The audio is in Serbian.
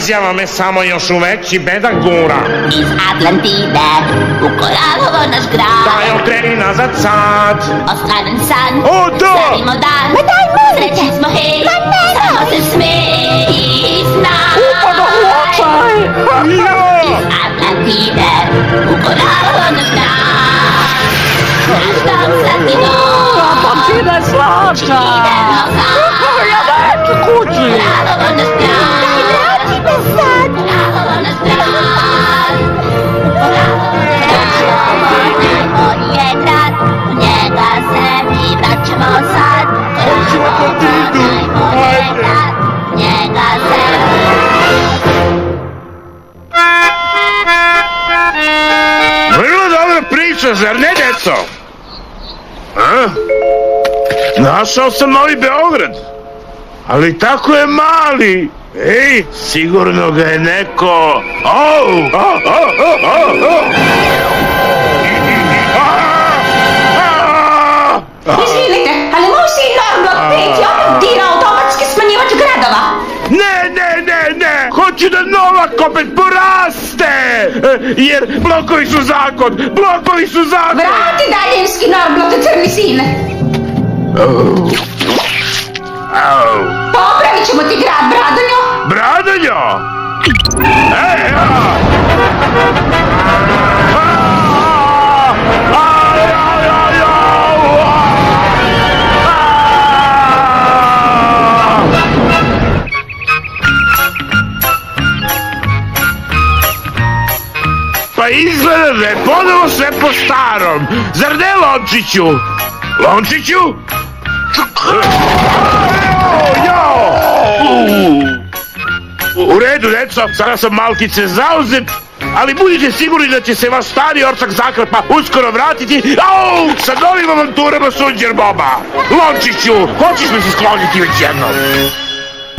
Izjava me samo još u veći bedak gura. Iz Atlantide u Koralovo naš grad. Daj okreni nazad sad. Ostvaren san, O, da! slavimo dan. Ma daj, molim te! Srećni smo, hej, samo se smeji i znaj. Upada u očaj! Iz Atlantide u Koralovo naš grad. Naš dom slatki dom. Atlantida je slatka! Idemo sad. Ja neću kući! Koralovo naš grad. Vrati me sad! Koralovo naš grad. Koralovo najbolji je grad. U njega se mi vraćamo sad. Koralovo najbolji je grad. U njega se Vrlo dobra priča, zar ne, deco? A? Našao sam Novi Beograd. Ali tako je mali. Ej, sigurno ga je neko... Izvinite, ali moj sin Norblok 5 je oputira automatski smanjivač gradova. Ne! Hoću da Novak opet poraste! Jer blokovi su zakon! Vrati daljinski Norblok, crni sine. Popravit ćemo ti grad, Bradonjo. Bradonjo! Ej, Pa izgleda da je ponovo sve po starom. Zar ne, Lončiću? Lončiću? U redu, deco, sada sam malkice zauzet, ali budite sigurni da će se vaš stari ortak Zakrpa uskoro vratiti sa novim avanturama Sunđer Boba. Lončiću, hoćeš mi se skloniti već jednom?